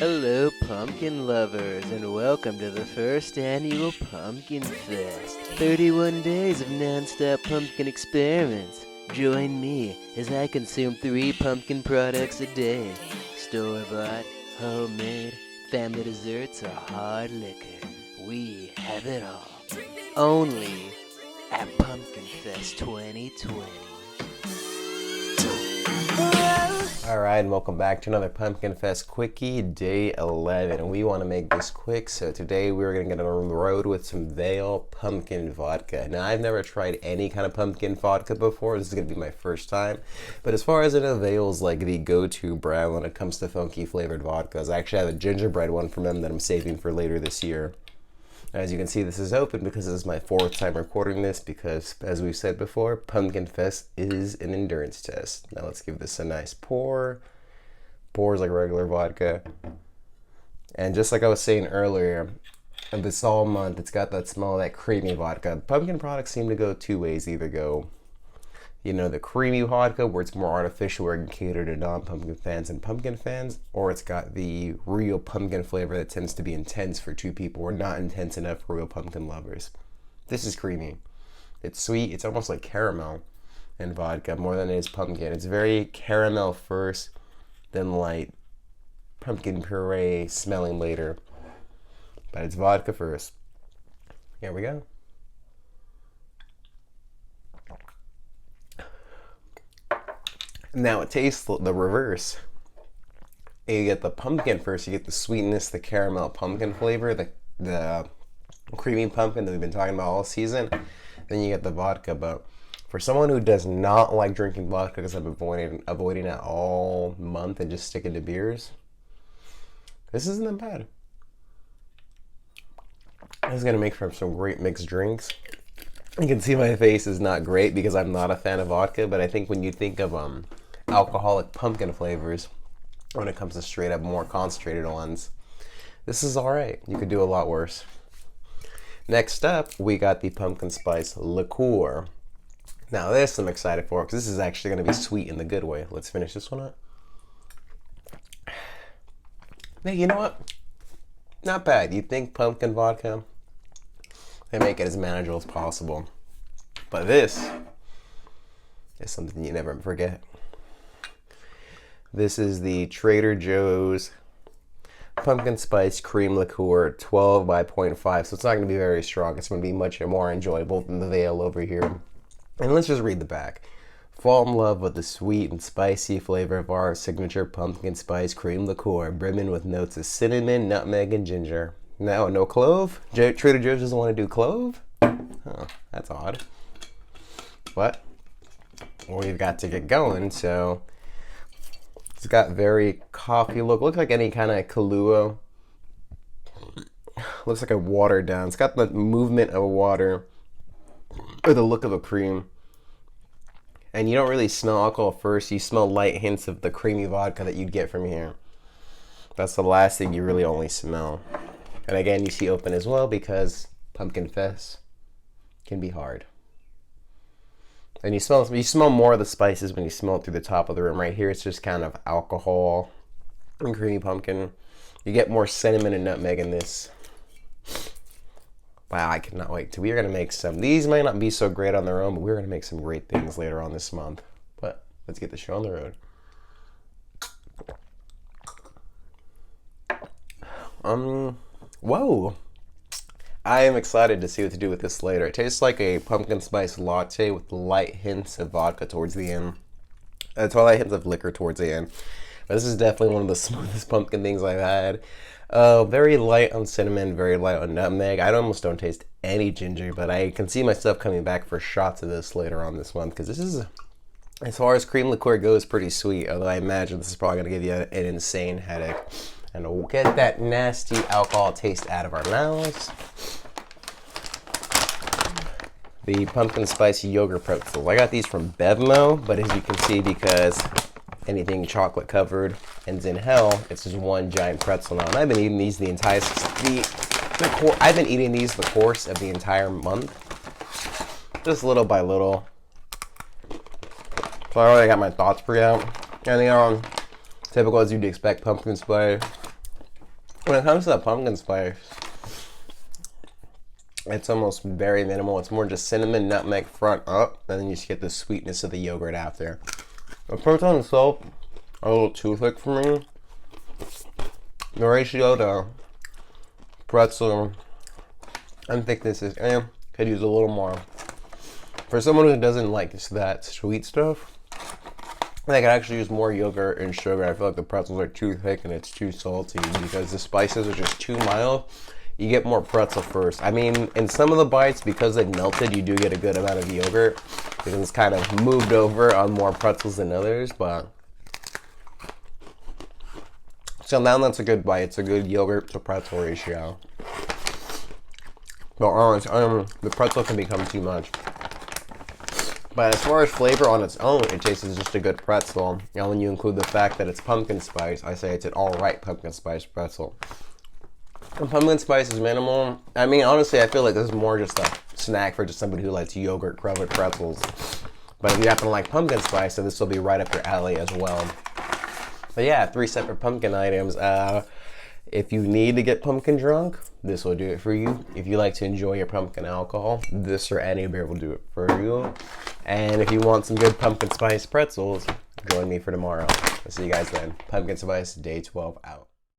Hello, pumpkin lovers, and welcome to the first annual Pumpkin Fest. 31 days of non-stop pumpkin experiments. Join me as I consume 3 pumpkin products a day. Store-bought, homemade, family desserts, or hard liquor. We have it all. Only at Pumpkin Fest 2020. Alright, and welcome back to another Pumpkin Fest Quickie, day 11. And we want to make this quick, so today we're going to get on the road with some Veil Pumpkin Vodka. Now, I've never tried any kind of pumpkin vodka before. This is going to be my first time. But as far as I know, Veil's like the go-to brand when it comes to funky flavored vodkas. I actually have a gingerbread one from them that I'm saving for later this year. As you can see, this is open because this is my 4th time recording this because, as we've said before, Pumpkin Fest is an endurance test. Now let's give this a nice pour. Pours like regular vodka. And just like I was saying earlier, this all month, it's got that smell of that creamy vodka. Pumpkin products seem to go two ways. Either go, the creamy vodka where it's more artificial, where it can cater to non-pumpkin fans and pumpkin fans, or it's got the real pumpkin flavor that tends to be intense for two people or not intense enough for real pumpkin lovers. This is creamy. It's sweet. It's almost like caramel in vodka more than it is pumpkin. It's very caramel first, then light pumpkin puree smelling later. But it's vodka first. Here we go. Now it tastes the reverse. You get the pumpkin first, you get the sweetness, the caramel pumpkin flavor, the creamy pumpkin that we've been talking about all season. Then you get the vodka. But for someone who does not like drinking vodka, because I've been avoiding it all month and just sticking to beers, this isn't that bad. This is going to make for some great mixed drinks. You can see my face is not great because I'm not a fan of vodka, but I think when you think of alcoholic pumpkin flavors, when it comes to straight up more concentrated ones, this is alright. You could do a lot worse. Next up, we got the pumpkin spice liqueur. Now this I'm excited for because this is actually going to be sweet in the good way. Let's finish this one up. Hey, you know what? Not bad. You think pumpkin vodka? They make it as manageable as possible. But this is something you never forget. This is the Trader Joe's Pumpkin Spice Cream Liqueur 12 by 0.5. So it's not going to be very strong. It's going to be much more enjoyable than the Veil over here. And let's just read the back. Fall in love with the sweet and spicy flavor of our signature Pumpkin Spice Cream Liqueur, brimming with notes of cinnamon, nutmeg, and ginger. No clove? Trader Joe's doesn't want to do clove? Oh, that's odd. But we've got to get going, so it's got very coffee look. Looks like any kind of Kahlua. Looks like a watered down. It's got the movement of a water or the look of a cream. And you don't really smell alcohol first. You smell light hints of the creamy vodka that you'd get from here. That's the last thing you really only smell. And again, you see open as well because Pumpkin Fest can be hard. And you smell more of the spices when you smell it through the top of the rim. Right here, it's just kind of alcohol and creamy pumpkin. You get more cinnamon and nutmeg in this. Wow, I cannot wait. We are going to make some. These might not be so great on their own, but we're going to make some great things later on this month. But let's get the show on the road. Whoa. I am excited to see what to do with this later. It tastes like a pumpkin spice latte with light hints of vodka towards the end. Light hints of liquor towards the end. But this is definitely one of the smoothest pumpkin things I've had. Very light on cinnamon, very light on nutmeg. I almost don't taste any ginger, but I can see myself coming back for shots of this later on this month because this is, as far as cream liqueur goes, pretty sweet. Although I imagine this is probably going to give you an insane headache. And we'll get that nasty alcohol taste out of our mouths. The pumpkin spicy yogurt pretzels. I got these from Bevmo, but as you can see, because anything chocolate covered ends in hell, it's just one giant pretzel now. And I've been eating these the course of the entire month, just little by little. So I already got my thoughts pre out. And typical as you'd expect, pumpkin spice. When it comes to the pumpkin spice, it's almost very minimal. It's more just cinnamon, nutmeg front up, and then you just get the sweetness of the yogurt after. The pretzel itself are a little too thick for me. The ratio to pretzel and thickness is could use a little more. For someone who doesn't like that sweet stuff, I could actually use more yogurt and sugar. I feel like the pretzels are too thick and it's too salty because the spices are just too mild. You get more pretzel first. I mean, in some of the bites, because it melted, you do get a good amount of yogurt because it's kind of moved over on more pretzels than others, but so now that's a good bite. It's a good yogurt to pretzel ratio. But honest, the pretzel can become too much. But as far as flavor on its own, it tastes just a good pretzel. And when you include the fact that it's pumpkin spice, I say it's an alright pumpkin spice pretzel. The pumpkin spice is minimal. I mean, honestly, I feel like this is more just a snack for just somebody who likes yogurt covered pretzels. But if you happen to like pumpkin spice, then this will be right up your alley as well. But yeah, 3 separate pumpkin items. If you need to get pumpkin drunk, this will do it for you. If you like to enjoy your pumpkin alcohol, this or any beer will do it for you. And if you want some good pumpkin spice pretzels, join me for tomorrow. I'll see you guys then. Pumpkin spice day 12 out.